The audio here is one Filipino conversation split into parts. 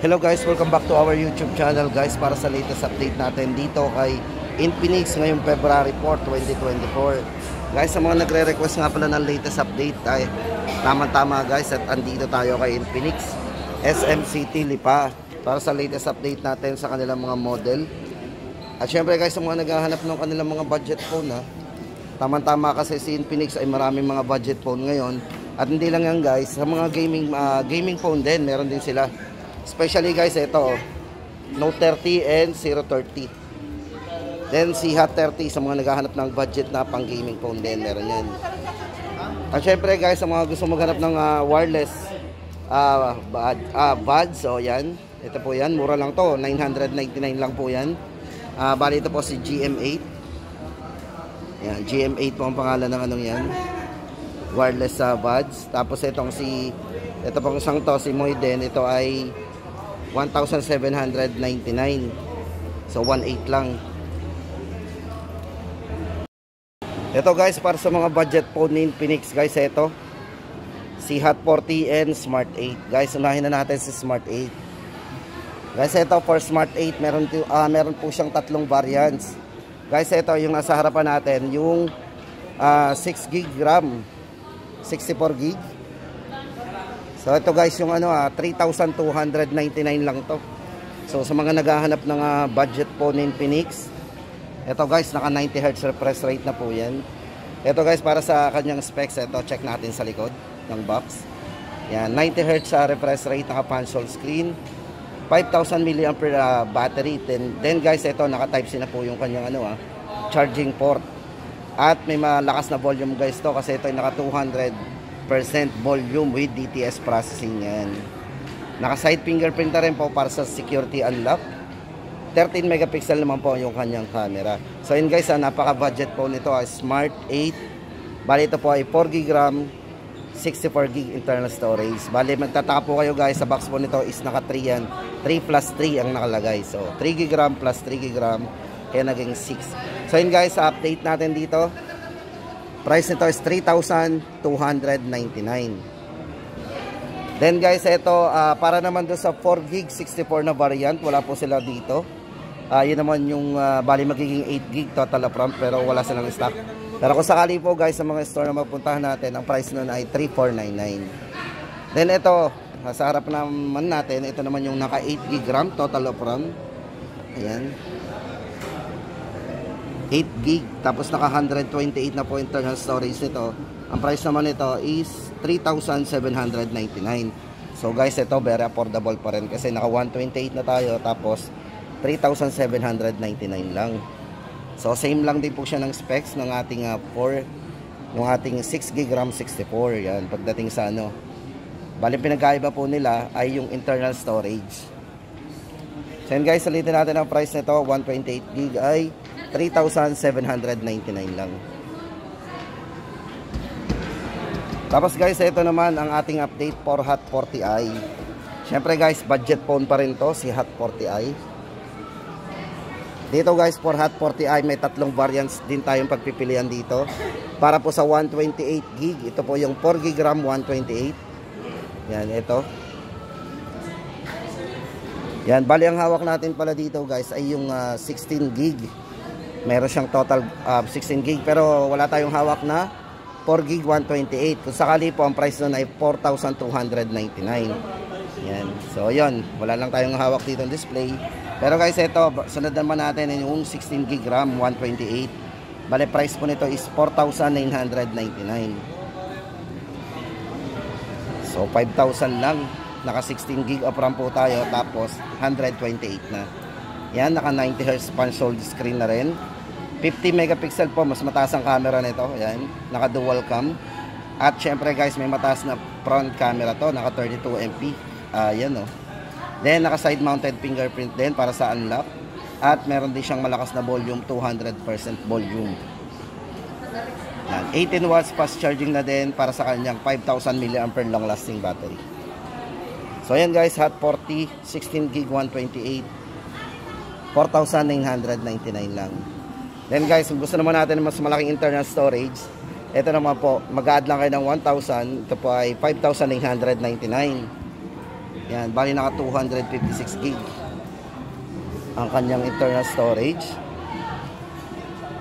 Hello guys, welcome back to our YouTube channel guys para sa latest update natin dito kay Infinix ngayong February 4, 2024. Guys, sa mga nagre-request nga pala ng latest update ay tama-tama guys at andito tayo kay Infinix SM City Lipa para sa latest update natin sa kanilang mga model. At syempre guys, sa mga naghahanap ng kanilang mga budget phone tama-tama kasi si Infinix ay maraming mga budget phone ngayon. At hindi lang yan guys, sa mga gaming phone din, meron din sila. Especially guys, ito Note 30 and 030. Then si Hot 30 sa mga naghahanap ng budget na pang gaming phone din, meron yan. At syempre guys, sa mga gusto maghanap ng wireless buds, so yan, ito po yan, mura lang to, 999 lang po yan. Bali ito po si GM8. Yan, GM8 po ang pangalan ng anong yan, wireless buds. Tapos ito pong isang to, si Moiden, ito ay 1,799. So 1,800 lang. Ito guys, para sa mga budget phone ni Infinix guys, ito si Hot 40 and Smart 8. Guys, unahin na natin si Smart 8. Guys, ito for Smart 8, meron po siyang tatlong variants. Guys, ito yung nasa harapan natin, yung 6GB RAM, 64GB. So ito guys, yung 3,299 lang to. So sa mga naghahanap ng budget phone ni Infinix, ito guys, naka 90Hz refresh rate na po yan. Ito guys, para sa kanyang specs, ito check natin sa likod ng box. Yan, 90Hz refresh rate, naka punch hole screen, 5,000 mAh battery. Then guys, ito naka type C na po yung kanyang charging port. At may malakas na volume guys to, kasi ito ay naka 200% volume with DTS processing yan. Naka side fingerprint na rin po para sa security unlock. 13 megapixel naman po yung kanyang camera. So yun guys, napaka budget po nito, Smart 8. Bali ito po ay 4GB RAM, 64GB internal storage. Bali magtataka po kayo guys, sa box po nito is naka 3 yan, 3 plus 3 ang nakalagay. So 3GB RAM plus 3GB RAM, kaya naging 6. So yun guys, sa update natin dito, price nito is 3,299. Then guys, ito para naman doon sa 4GB 64 na variant, wala po sila dito. Yun naman yung bali magiging 8GB total of RAM, pero wala silang stock. Pero kung sakali po guys, sa mga store na mapuntahan natin, ang price nun ay 3,499. Then ito, sa harap naman natin, ito naman yung naka 8GB RAM total of RAM. Ayan, 8GB, tapos naka 128 na po internal storage nito. Ang price naman nito is 3,799. So guys, ito very affordable pa rin kasi naka 128 na tayo, tapos 3,799 lang. So same lang din po siya ng specs ng ating 6GB RAM 64. Yan, pagdating sa bali pinagkaiba po nila ay yung internal storage. So yan guys, salitin natin ang price nito, 128GB ay 3,799 lang. Tapos guys, ito naman ang ating update for Hot 40i. Syempre guys, budget phone pa rin to, si Hot 40i. Dito guys, for Hot 40i, may tatlong variants din tayong pagpipilian dito. Para po sa 128GB, ito po yung 4GB RAM 128. Yan, ito. Yan, bali ang hawak natin pala dito guys ay yung 16GB. Meron siyang total 16GB, pero wala tayong hawak na 4GB 128. Kung sakali po, ang price nun ay 4,299. Yan. So yun, wala lang tayong hawak dito ng display. Pero guys, ito, sunod naman natin yung 16GB RAM 128. Bale, price po nito is 4,999. So 5,000 lang. Naka 16GB of RAM po tayo, tapos 128 na. Yan, naka 90Hz punch hole screen na rin. 50 megapixel po, mas mataas ang camera nito. Yan, naka dual cam. At syempre guys, may mataas na front camera to, naka 32MP. Yan Then naka side mounted fingerprint din para sa unlock. At meron din siyang malakas na volume, 200% volume. Yan, 18 watts fast charging na din para sa kanyang 5,000 mAh long lasting battery. So yan guys, Hot 40, 16GB 128, 4,999 lang. Then guys, kung gusto naman natin mas malaking internal storage, ito naman po, mag-add lang kayo ng 1,000. Ito po ay 5,999. Yan, bali naka 256 gig ang kanyang internal storage.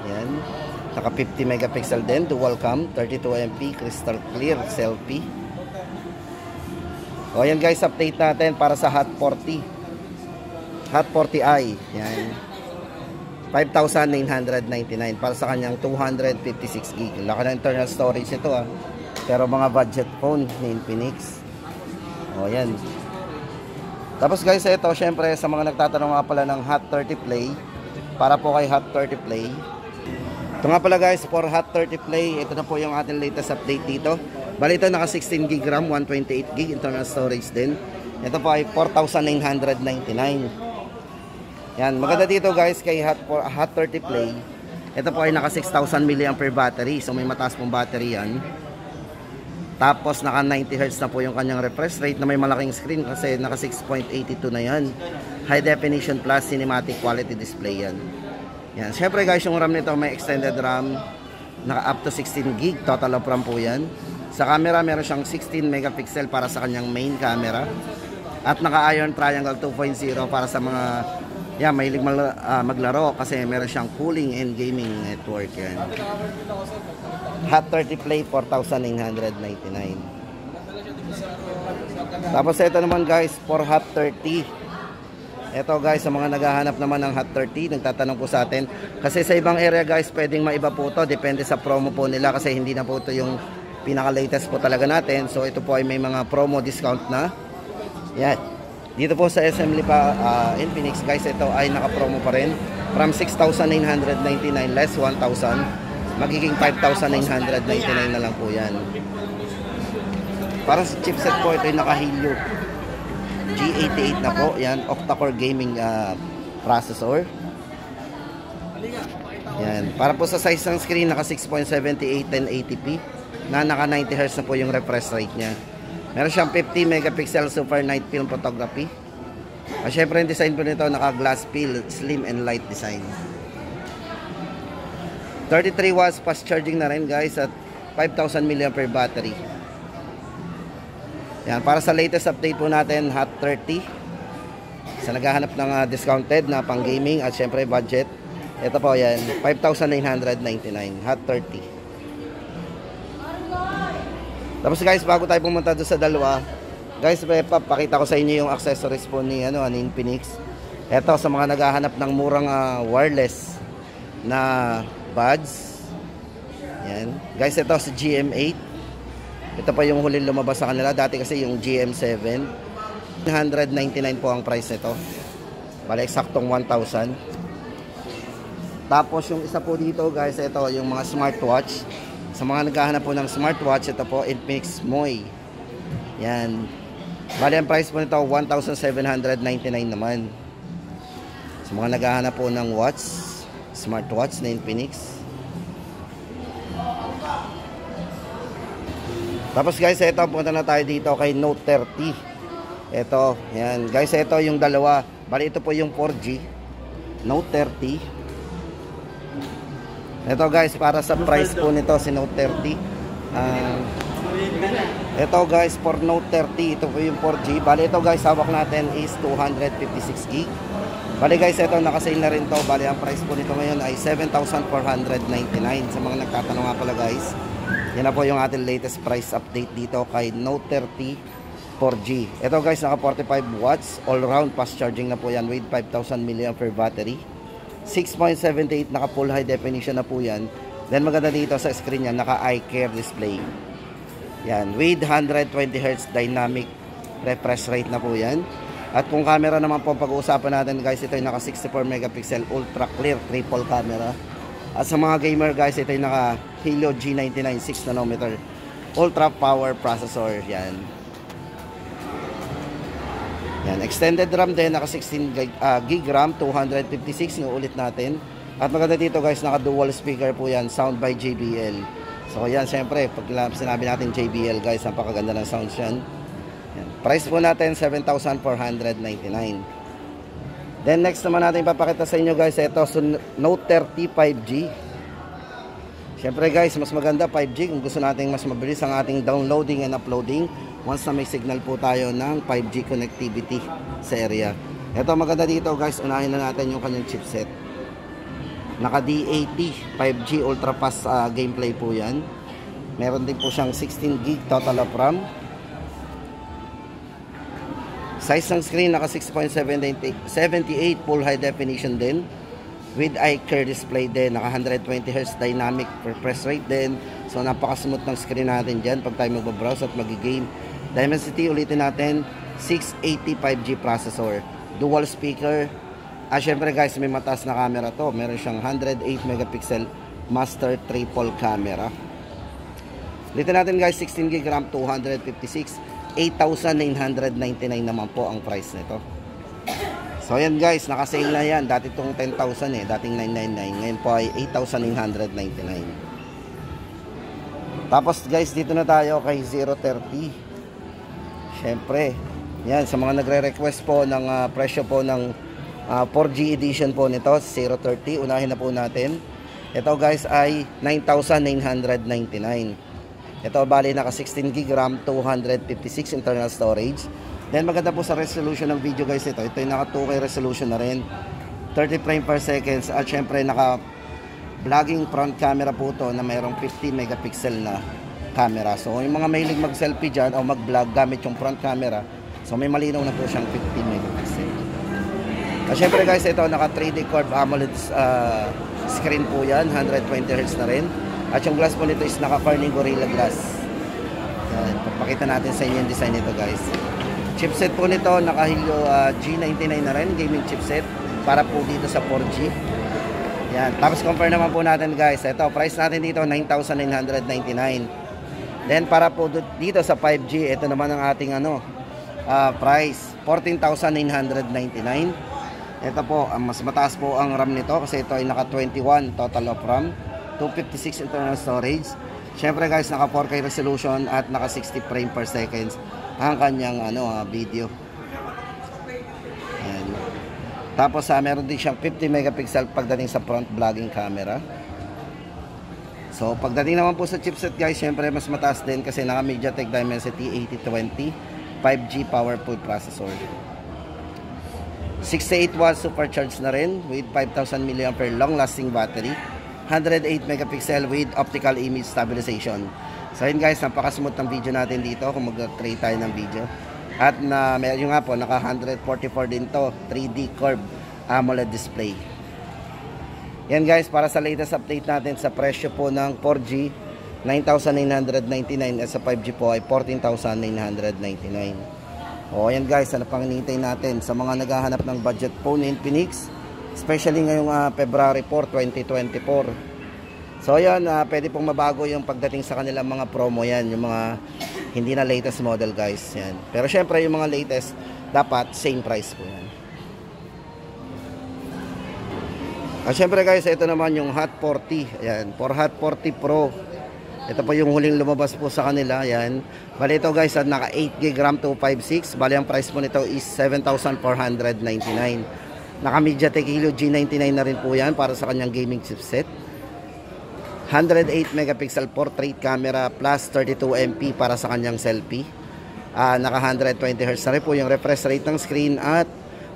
Yan, naka 50 megapixel din, dual cam, 32 MP, crystal clear, selfie. O yan guys, update natin para sa Hot 40 i. Yan, 5,999 para sa kanyang 256 gig. Laki ng internal storage nito pero mga budget phone ni Infinix. O yan. Tapos guys, ito syempre sa mga nagtatanong nga pala ng Hot 30 Play, para po kay Hot 30 Play. Ito nga pala guys, for Hot 30 Play, ito na po yung ating latest update dito. Bali ito naka 16 gig RAM, 128 gig internal storage din. Ito po ay 4,999. Yan, maganda dito guys kay Hot 30 Play. Ito po ay naka 6,000 mAh battery. So may mataas pong battery yan. Tapos naka 90 Hz na po yung kanyang refresh rate na may malaking screen kasi naka 6.82 na yan. High definition plus cinematic quality display yan. Yan, syempre guys yung RAM nito may extended RAM. Naka up to 16 gig total of RAM po yan. Sa camera meron siyang 16 megapixel para sa kanyang main camera. At naka iron triangle 2.0 para sa mga mahilig maglaro kasi meron siyang cooling and gaming network yan. Hot 30 Play 4,999. Tapos ito naman guys for Hot 30. Ito guys sa mga naghahanap naman ng Hot 30, nagtatanong po sa atin kasi sa ibang area guys pwedeng maiba po to, depende sa promo po nila kasi hindi na po ito yung pinaka latest po talaga natin. So ito po ay may mga promo discount na. Yan. Dito po sa SM Lipa Infinix guys, ito ay naka-promo pa rin. From 6,999 less 1,000, magiging 5,999 na lang po yan. Para sa chipset po, ito ay naka-Helio G88 na po. Yan, octa-core gaming processor. Yan. Para po sa size ng screen, naka 6.78 1080p na naka 90 Hz na po yung refresh rate niya. Meron siyang 50 megapixel super night film photography. At syempre yung design po nito naka glass peel, slim and light design. 33 watts fast charging na rin guys at 5,000 mAh battery. Yan, para sa latest update po natin, Hot 30. Sa naghahanap ng discounted na pang gaming at syempre budget. Ito po yan, 5,999, Hot 30. Tapos guys, bago tayo pumunta doon sa dalawa, guys, pakita ko sa inyo yung accessories po ni Infinix. Ito sa mga naghahanap ng murang wireless na buds. Yan. Guys, ito sa GM8. Ito pa yung huling lumabas sa kanila. Dati kasi yung GM7. 199 po ang price nito. Bale, eksaktong 1,000. Tapos yung isa po dito guys, ito yung mga smartwatch. Sa mga naghahanap po ng smartwatch, ito po Infinix Moy. Yan. Bali ang price po nito 1,799 naman. Sa mga naghahanap po ng smartwatch na Infinix. Tapos guys, ito punta na tayo dito kay Note 30. Ito, yan. Guys, ito yung dalawa. Bali ito po yung 4G Note 30. Ito guys, para sa price po nito si Note 30. Ito guys, for Note 30, ito po yung 4G. Bali ito guys, hawak natin is 256 gig. Bali guys, ito nakasale na rin to. Bali ang price po nito ngayon ay 7,499. Sa mga nagtatanong nga pala guys, yan na po yung ating latest price update dito kay Note 30 4G. Ito guys, naka 45 watts all round fast charging na po yan with 5,000 mAh battery. 6.78 naka full high definition na po yan. Then maganda dito sa screen niya, naka eye care display. Yan, with 120 Hz dynamic refresh rate na po yan. At kung camera naman po pag-uusapan natin guys, ito ay naka 64 megapixel ultra clear triple camera. At sa mga gamer guys, ito ay naka Helio G99 6 nanometer ultra power processor. Yan. Yan, extended RAM din, naka 16 gig RAM, 256 ng ulit natin. At maganda dito guys, naka dual speaker po yan, sound by JBL. So yan, syempre, pag sinabi natin JBL guys, napakaganda ng sounds yan. Yan. Price po natin, 7,499. Then next naman natin ipapakita sa inyo guys, ito, so Note 30 5G. Syempre guys, mas maganda 5G kung gusto nating mas mabilis ang ating downloading and uploading once na may signal po tayo ng 5G connectivity sa area. Ito maganda dito guys, unahin na natin yung kanyang chipset. Naka D80 5G ultra fast gameplay po yan. Meron din po siyang 16GB total of RAM. Size ng screen naka 6.78 full high definition din. With iCare display din, naka 120Hz dynamic refresh rate din. So napaka-smooth ng screen natin dyan pag tayo magbabrowse at mag-game. Dimensity ulitin natin, 680 5G processor, dual speaker. Syempre guys, may mataas na camera to. Meron siyang 108 megapixel master triple camera. Ulitin natin guys, 16GB RAM, 256, 8,999 naman po ang price nito. So yan guys, naka-sale na yan. Dati itong 10,000 dating 999. Ngayon po ay 8,999. Tapos guys, dito na tayo kay 030. Syempre, yan, sa mga nagre-request po ng presyo po ng 4G edition po nito, 030. Unahin na po natin. Ito guys ay 9,999. Ito bali naka 16GB RAM, 256 internal storage. Then maganda po sa resolution ng video guys ito. Ito yung naka 2K resolution na rin. 30 frame per seconds. At syempre naka vlogging front camera po to na mayroong 50 megapixel na camera. So yung mga mahilig mag selfie dyan o mag vlog gamit yung front camera, so may malinaw na po siyang 50 megapixel. At syempre guys ito naka 3D curved AMOLED screen po yan. 120Hz na rin. At yung glass po nito is naka Corning Gorilla Glass. Yan. Papakita natin sa inyo yung design nito guys. Chipset po nito, naka Helio G99 na rin, gaming chipset para po dito sa 4G. Yan. Tapos compare naman po natin guys. Ito, price natin dito 9,999. Then para po dito sa 5G, ito naman ang ating price, 14,999. Ito po, mas mataas po ang RAM nito kasi ito ay naka 21 total of RAM, 256 internal storage. Syempre guys, naka 4K resolution at naka 60 frame per seconds ang kanyang video. Ayan. Tapos meron din siyang 50 megapixel pagdating sa front vlogging camera. So pagdating naman po sa chipset guys, syempre mas mataas din kasi naka MediaTek Dimensity 8020 5G powerful processor. 68 watts supercharged na rin with 5,000 mAh long lasting battery. 108 megapixel with optical image stabilization. So yun guys, napaka-smooth ng video natin dito kung mag-create tayo ng video. At meron nga po, naka 144 din to, 3D curved AMOLED display. Yan guys, para sa latest update natin sa presyo po ng 4G, 9,999 at sa 5G po ay 14,999. O yan guys, ano pang hinihintay natin sa mga naghahanap ng budget phone in Infinix, especially ngayong February 4, 2024. So yan, pwede pong mabago yung pagdating sa kanilang mga promo yan, yung mga hindi na latest model guys. Yan. Pero syempre yung mga latest, dapat same price po yan. At syempre guys, ito naman yung Hot 40. Ayan, for Hot 40 Pro. Ito po yung huling lumabas po sa kanila. Ayan. Bali ito guys, at naka 8GB RAM 256. Bali ang price po nito is 7,499. Naka MediaTek Helio G99 na rin po yan para sa kanyang gaming chipset. 108 megapixel portrait camera plus 32MP para sa kanyang selfie. Naka 120Hz na rin po yung refresh rate ng screen at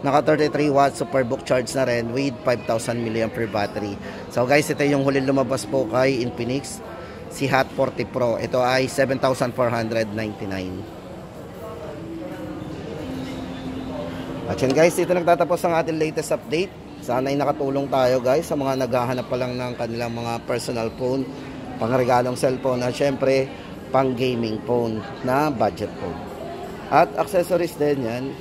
naka 33 watts superbook charge na rin with 5,000 mAh battery. So guys, ito yung huling lumabas po kay Infinix, si Hot 40 Pro. Ito ay 7,499. At yun guys, dito nagtatapos ang ating latest update. Sana ay nakatulong tayo guys sa mga naghahanap pa lang ng kanilang mga personal phone, pangregalong cellphone at syempre pang gaming phone na budget phone. At accessories din yan.